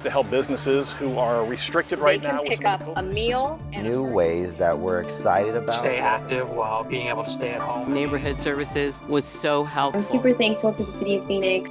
to help businesses who are restricted right now. They can pick up a meal. And new ways that we're excited about. Stay active while being able to stay at home. Neighborhood services was so helpful. I'm super thankful to the City of Phoenix.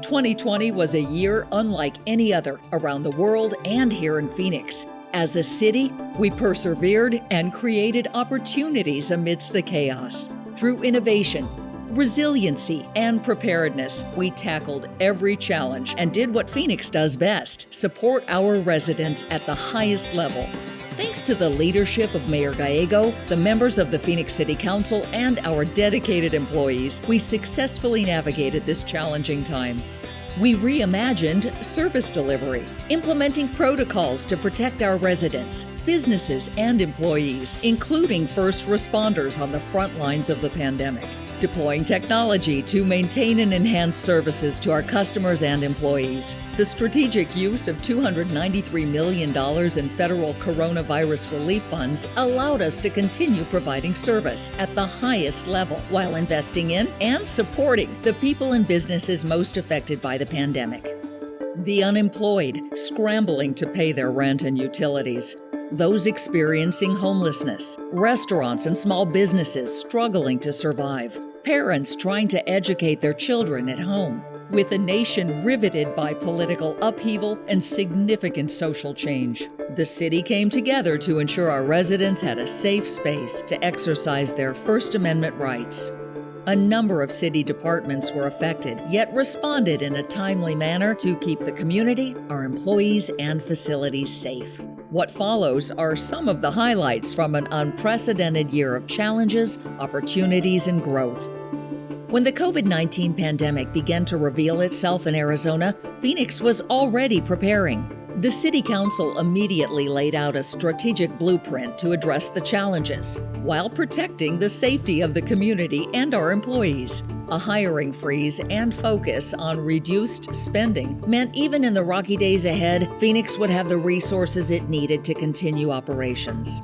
"2020 was a year unlike any other around the world and here in Phoenix. As a city, we persevered and created opportunities amidst the chaos. Through innovation, resiliency, and preparedness, we tackled every challenge and did what Phoenix does best: support our residents at the highest level. Thanks to the leadership of Mayor Gallego, the members of the Phoenix City Council, and our dedicated employees, we successfully navigated this challenging time. We reimagined service delivery, implementing protocols to protect our residents, businesses, and employees, including first responders on the front lines of the pandemic, deploying technology to maintain and enhance services to our customers and employees. The strategic use of $293 million in federal coronavirus relief funds allowed us to continue providing service at the highest level while investing in and supporting the people and businesses most affected by the pandemic. The unemployed scrambling to pay their rent and utilities, those experiencing homelessness, restaurants and small businesses struggling to survive, parents trying to educate their children at home. With a nation riveted by political upheaval and significant social change, the city came together to ensure our residents had a safe space to exercise their First Amendment rights. A number of city departments were affected, yet responded in a timely manner to keep the community, our employees, and facilities safe. What follows are some of the highlights from an unprecedented year of challenges, opportunities, and growth. When the COVID-19 pandemic began to reveal itself in Arizona, Phoenix was already preparing. The City Council immediately laid out a strategic blueprint to address the challenges, while protecting the safety of the community and our employees. A hiring freeze and focus on reduced spending meant even in the rocky days ahead, Phoenix would have the resources it needed to continue operations.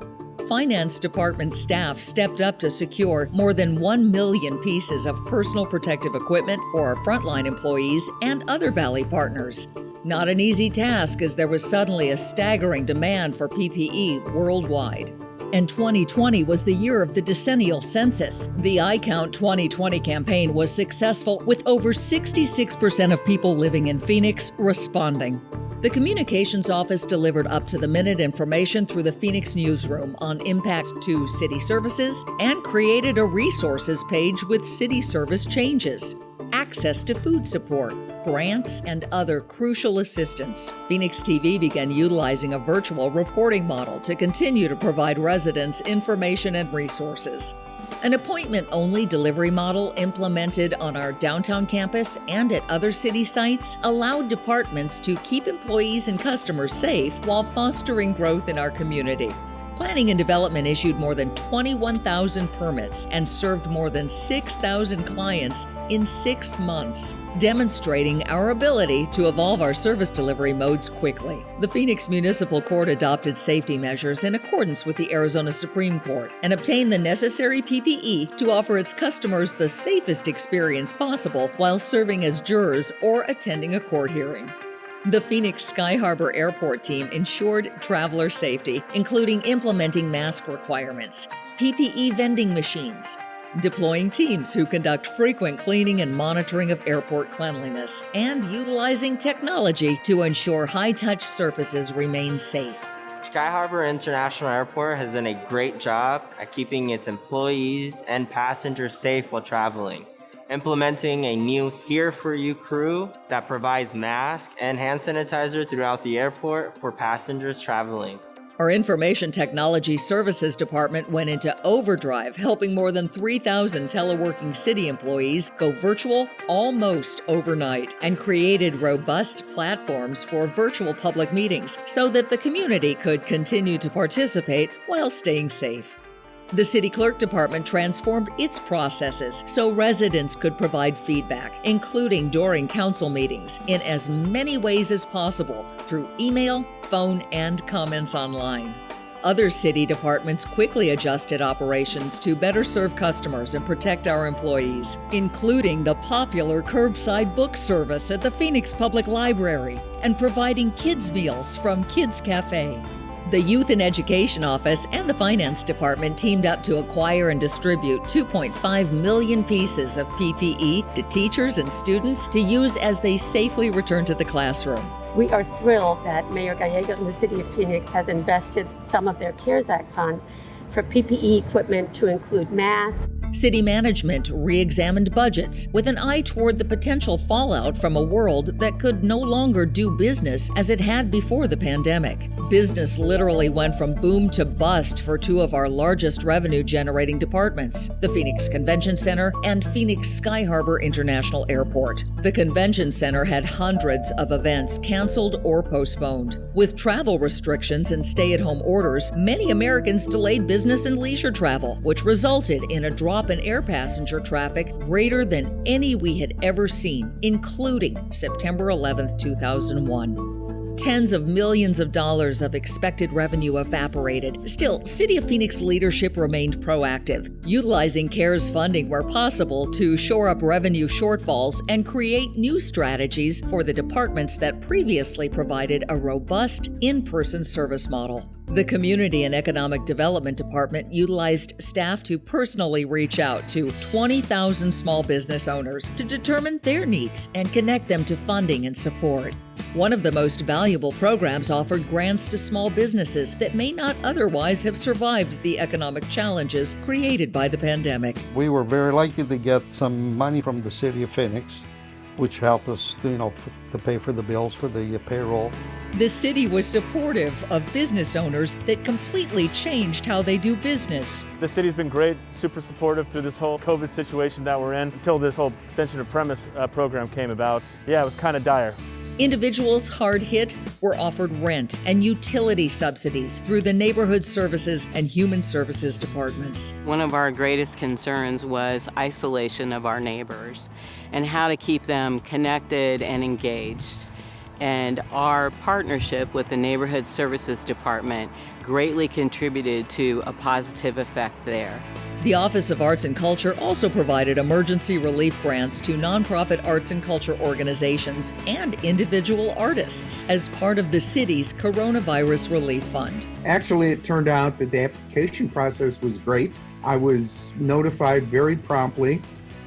Finance department staff stepped up to secure more than 1 million pieces of personal protective equipment for our frontline employees and other Valley partners. Not an easy task, as there was suddenly a staggering demand for PPE worldwide. And 2020 was the year of the decennial census. The iCount 2020 campaign was successful, with over 66% of people living in Phoenix responding. The communications office delivered up-to-the-minute information through the Phoenix newsroom on impacts to city services and created a resources page with city service changes, access to food support, grants, and other crucial assistance. Phoenix TV began utilizing a virtual reporting model to continue to provide residents information and resources. An appointment-only delivery model implemented on our downtown campus and at other city sites allowed departments to keep employees and customers safe while fostering growth in our community. Planning and Development issued more than 21,000 permits and served more than 6,000 clients in 6 months, demonstrating our ability to evolve our service delivery modes quickly. The Phoenix Municipal Court adopted safety measures in accordance with the Arizona Supreme Court and obtained the necessary PPE to offer its customers the safest experience possible while serving as jurors or attending a court hearing. The Phoenix Sky Harbor Airport team ensured traveler safety, including implementing mask requirements, PPE vending machines, deploying teams who conduct frequent cleaning and monitoring of airport cleanliness, and utilizing technology to ensure high-touch surfaces remain safe. Sky Harbor International Airport has done a great job at keeping its employees and passengers safe while traveling, implementing a new Here For You crew that provides masks and hand sanitizer throughout the airport for passengers traveling. Our Information Technology Services Department went into overdrive, helping more than 3,000 teleworking city employees go virtual almost overnight, and created robust platforms for virtual public meetings so that the community could continue to participate while staying safe. The City Clerk Department transformed its processes so residents could provide feedback, including during council meetings, in as many ways as possible through email, phone, and comments online. Other city departments quickly adjusted operations to better serve customers and protect our employees, including the popular curbside book service at the Phoenix Public Library and providing kids' meals from Kids Cafe. The Youth and Education Office and the Finance Department teamed up to acquire and distribute 2.5 million pieces of PPE to teachers and students to use as they safely return to the classroom. We are thrilled that Mayor Gallego and the City of Phoenix has invested some of their CARES Act fund for PPE equipment to include masks. City management re-examined budgets with an eye toward the potential fallout from a world that could no longer do business as it had before the pandemic. Business literally went from boom to bust for two of our largest revenue-generating departments, the Phoenix Convention Center and Phoenix Sky Harbor International Airport. The Convention Center had hundreds of events canceled or postponed. With travel restrictions and stay-at-home orders, many Americans delayed business and leisure travel, which resulted in a drop in air passenger traffic greater than any we had ever seen, including September 11, 2001. Tens of millions of dollars of expected revenue evaporated. Still, City of Phoenix leadership remained proactive, utilizing CARES funding where possible to shore up revenue shortfalls and create new strategies for the departments that previously provided a robust in-person service model. The Community and Economic Development Department utilized staff to personally reach out to 20,000 small business owners to determine their needs and connect them to funding and support. One of the most valuable programs offered grants to small businesses that may not otherwise have survived the economic challenges created by the pandemic. We were very lucky to get some money from the City of Phoenix, which helped us, to pay for the bills for the payroll. The city was supportive of business owners that completely changed how they do business. The city's been great, super supportive through this whole COVID situation that we're in until this whole extension of premise program came about. Yeah, it was kind of dire. Individuals hard hit were offered rent and utility subsidies through the Neighborhood Services and Human Services departments. One of our greatest concerns was isolation of our neighbors and how to keep them connected and engaged. And our partnership with the Neighborhood Services Department greatly contributed to a positive effect there. The Office of Arts and Culture also provided emergency relief grants to nonprofit arts and culture organizations and individual artists as part of the city's Coronavirus Relief Fund. Actually, it turned out that the application process was great. I was notified very promptly,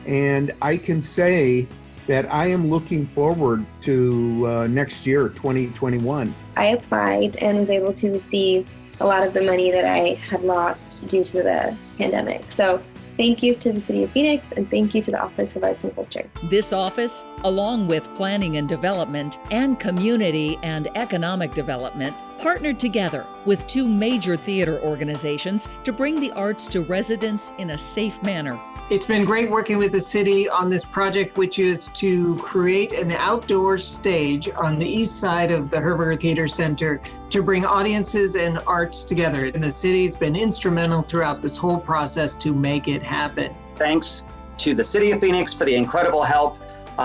and I can say that I am looking forward to next year, 2021. I applied and was able to receive a lot of the money that I had lost due to the pandemic. So thank yous to the City of Phoenix and thank you to the Office of Arts and Culture. This office, along with Planning and Development and Community and Economic Development, partnered together with two major theater organizations to bring the arts to residents in a safe manner. It's been great working with the city on this project, which is to create an outdoor stage on the east side of the Herberger Theater Center to bring audiences and arts together. And the city's been instrumental throughout this whole process to make it happen. Thanks to the City of Phoenix for the incredible help.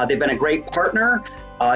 They've been a great partner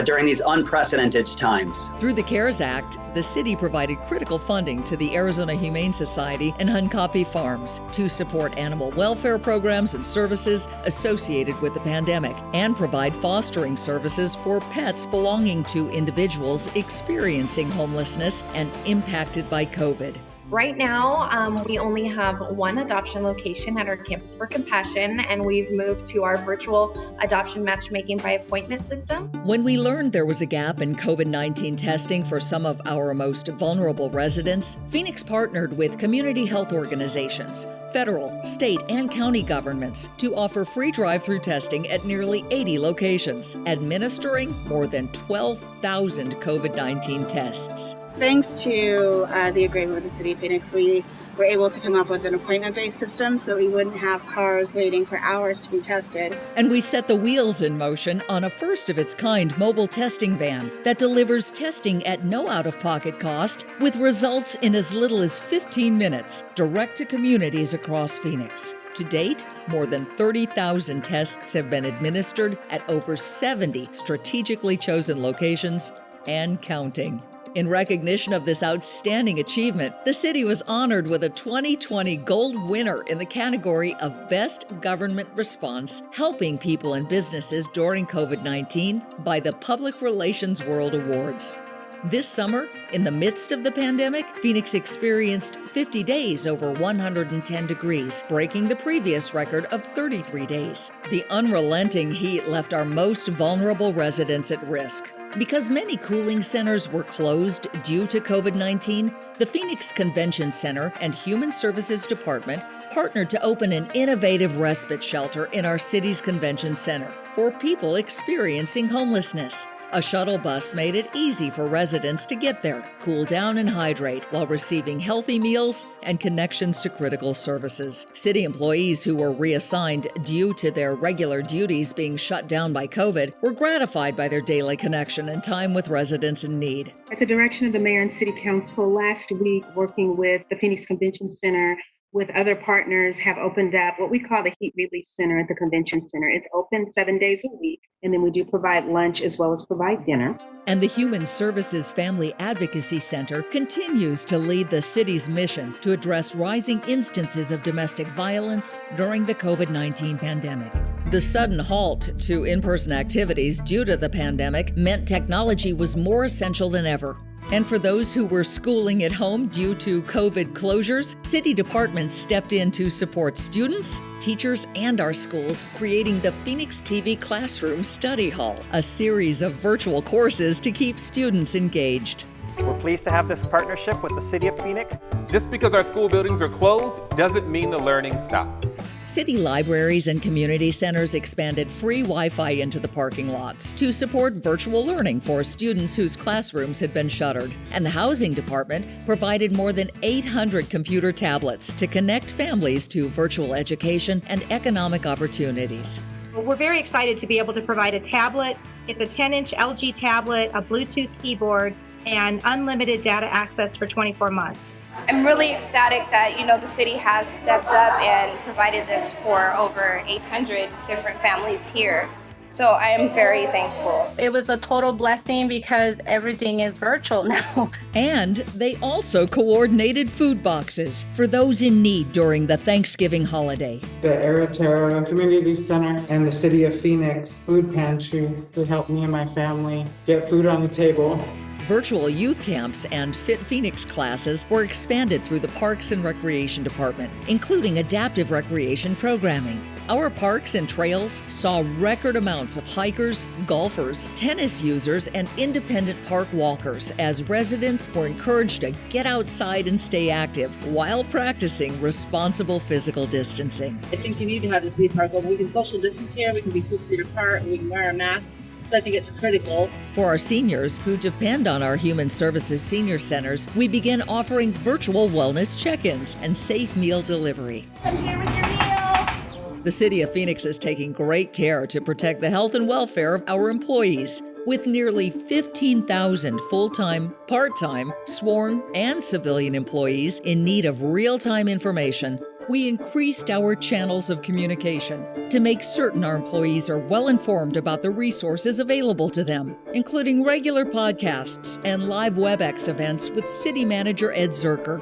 during these unprecedented times. Through the CARES Act, the city provided critical funding to the Arizona Humane Society and Hunkapi Farms to support animal welfare programs and services associated with the pandemic and provide fostering services for pets belonging to individuals experiencing homelessness and impacted by COVID. Right now, we only have one adoption location at our Campus for Compassion, and we've moved to our virtual adoption matchmaking by appointment system. When we learned there was a gap in COVID-19 testing for some of our most vulnerable residents, Phoenix partnered with community health organizations, federal, state, and county governments to offer free drive-through testing at nearly 80 locations, administering more than 12,000 COVID-19 tests. Thanks to the agreement with the City of Phoenix, we were able to come up with an appointment-based system so that we wouldn't have cars waiting for hours to be tested. And we set the wheels in motion on a first-of-its-kind mobile testing van that delivers testing at no out-of-pocket cost with results in as little as 15 minutes, direct to communities across Phoenix. To date, more than 30,000 tests have been administered at over 70 strategically chosen locations and counting. In recognition of this outstanding achievement, the city was honored with a 2020 Gold winner in the category of Best Government Response, helping people and businesses during COVID-19 by the Public Relations World Awards. This summer, in the midst of the pandemic, Phoenix experienced 50 days over 110 degrees, breaking the previous record of 33 days. The unrelenting heat left our most vulnerable residents at risk. Because many cooling centers were closed due to COVID-19, the Phoenix Convention Center and Human Services Department partnered to open an innovative respite shelter in our city's convention center for people experiencing homelessness. A shuttle bus made it easy for residents to get there, cool down and hydrate while receiving healthy meals and connections to critical services. City employees who were reassigned due to their regular duties being shut down by COVID were gratified by their daily connection and time with residents in need. At the direction of the Mayor and City Council, last week, working with the Phoenix Convention Center, with other partners, have opened up what we call the Heat Relief Center at the Convention Center. It's open 7 days a week, and then we do provide lunch as well as provide dinner. And the Human Services Family Advocacy Center continues to lead the city's mission to address rising instances of domestic violence during the COVID-19 pandemic. The sudden halt to in-person activities due to the pandemic meant technology was more essential than ever. And for those who were schooling at home due to COVID closures, city departments stepped in to support students, teachers, and our schools, creating the Phoenix TV Classroom Study Hall, a series of virtual courses to keep students engaged. We're pleased to have this partnership with the City of Phoenix. Just because our school buildings are closed doesn't mean the learning stops. City libraries and community centers expanded free Wi-Fi into the parking lots to support virtual learning for students whose classrooms had been shuttered. And the Housing Department provided more than 800 computer tablets to connect families to virtual education and economic opportunities. We're very excited to be able to provide a tablet. It's a 10-inch LG tablet, a Bluetooth keyboard, and unlimited data access for 24 months. I'm really ecstatic that, the city has stepped up and provided this for over 800 different families here. So I am very thankful. It was a total blessing because everything is virtual now. And they also coordinated food boxes for those in need during the Thanksgiving holiday. The Aratero Community Center and the City of Phoenix Food Pantry to help me and my family get food on the table. Virtual youth camps and Fit Phoenix classes were expanded through the Parks and Recreation Department, including adaptive recreation programming. Our parks and trails saw record amounts of hikers, golfers, tennis users, and independent park walkers as residents were encouraged to get outside and stay active while practicing responsible physical distancing. I think you need to have the city park open. We can social distance here, we can be 6 feet apart, we can wear a mask. So I think it's critical. For our seniors who depend on our Human Services Senior Centers, we begin offering virtual wellness check-ins and safe meal delivery. I'm here with your meal. The City of Phoenix is taking great care to protect the health and welfare of our employees. With nearly 15,000 full-time, part-time, sworn, and civilian employees in need of real-time information, we increased our channels of communication to make certain our employees are well informed about the resources available to them, including regular podcasts and live WebEx events with City Manager Ed Zerker.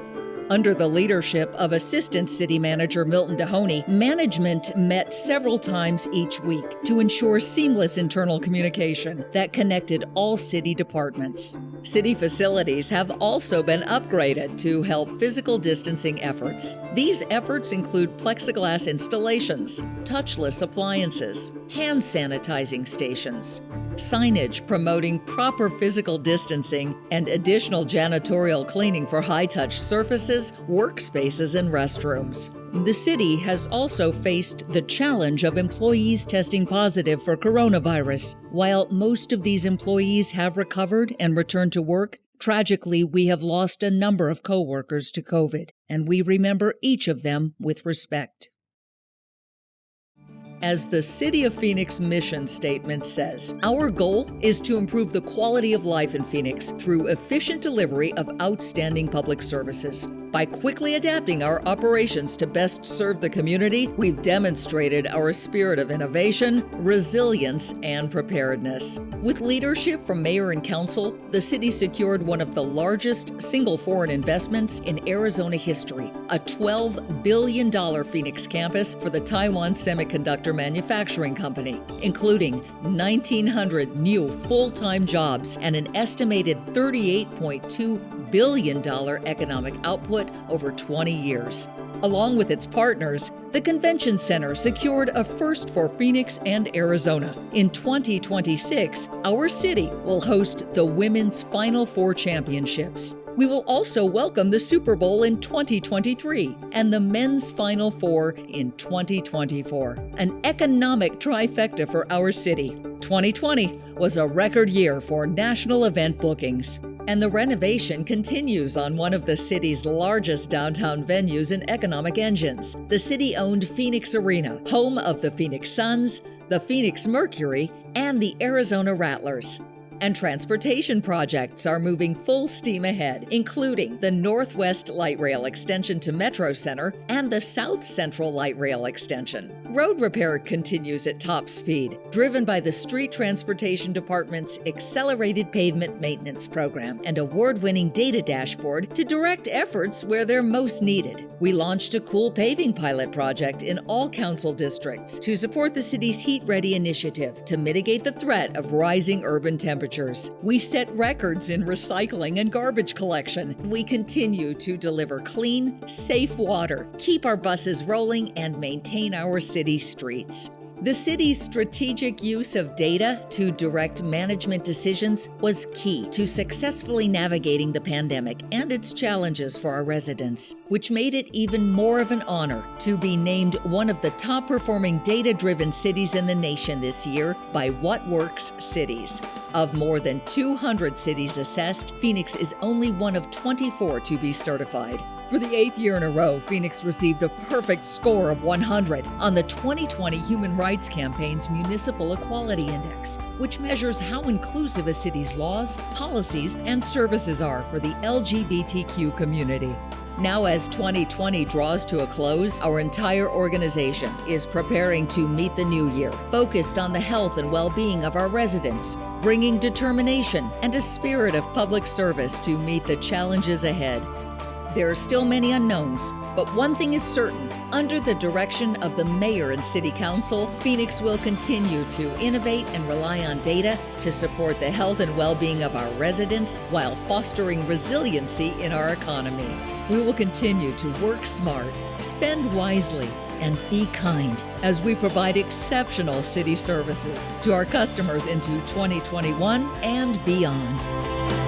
Under the leadership of Assistant City Manager Milton Dehoney, management met several times each week to ensure seamless internal communication that connected all city departments. City facilities have also been upgraded to help physical distancing efforts. These efforts include plexiglass installations, touchless appliances, hand sanitizing stations, signage promoting proper physical distancing, and additional janitorial cleaning for high-touch surfaces, workspaces, and restrooms. The city has also faced the challenge of employees testing positive for coronavirus. While most of these employees have recovered and returned to work, tragically, we have lost a number of coworkers to COVID, and we remember each of them with respect. As the City of Phoenix mission statement says, our goal is to improve the quality of life in Phoenix through efficient delivery of outstanding public services. By quickly adapting our operations to best serve the community, we've demonstrated our spirit of innovation, resilience, and preparedness. With leadership from Mayor and Council, the city secured one of the largest single foreign investments in Arizona history, a $12 billion Phoenix campus for the Taiwan Semiconductor Manufacturing Company, including 1,900 new full-time jobs and an estimated $38.2 billion economic output over 20 years. Along with its partners, the Convention Center secured a first for Phoenix and Arizona. In 2026, our city will host the Women's Final Four Championships. We will also welcome the Super Bowl in 2023 and the Men's Final Four in 2024, an economic trifecta for our city. 2020 was a record year for national event bookings. And the renovation continues on one of the city's largest downtown venues and economic engines, the city-owned Phoenix Arena, home of the Phoenix Suns, the Phoenix Mercury, and the Arizona Rattlers. And transportation projects are moving full steam ahead, including the Northwest Light Rail extension to Metro Center and the South Central Light Rail extension. Road repair continues at top speed, driven by the Street Transportation Department's Accelerated Pavement Maintenance Program and award-winning data dashboard to direct efforts where they're most needed. We launched a cool paving pilot project in all council districts to support the city's Heat Ready initiative to mitigate the threat of rising urban temperatures. We set records in recycling and garbage collection. We continue to deliver clean, safe water, keep our buses rolling, and maintain our city streets. The city's strategic use of data to direct management decisions was key to successfully navigating the pandemic and its challenges for our residents, which made it even more of an honor to be named one of the top-performing data-driven cities in the nation this year by What Works Cities. Of more than 200 cities assessed, Phoenix is only one of 24 to be certified. For the 8th year in a row, Phoenix received a perfect score of 100 on the 2020 Human Rights Campaign's Municipal Equality Index, which measures how inclusive a city's laws, policies, and services are for the LGBTQ community. Now, as 2020 draws to a close, our entire organization is preparing to meet the new year, focused on the health and well-being of our residents, bringing determination and a spirit of public service to meet the challenges ahead. There are still many unknowns, but one thing is certain. Under the direction of the Mayor and City Council, Phoenix will continue to innovate and rely on data to support the health and well-being of our residents while fostering resiliency in our economy. We will continue to work smart, spend wisely, and be kind as we provide exceptional city services to our customers into 2021 and beyond.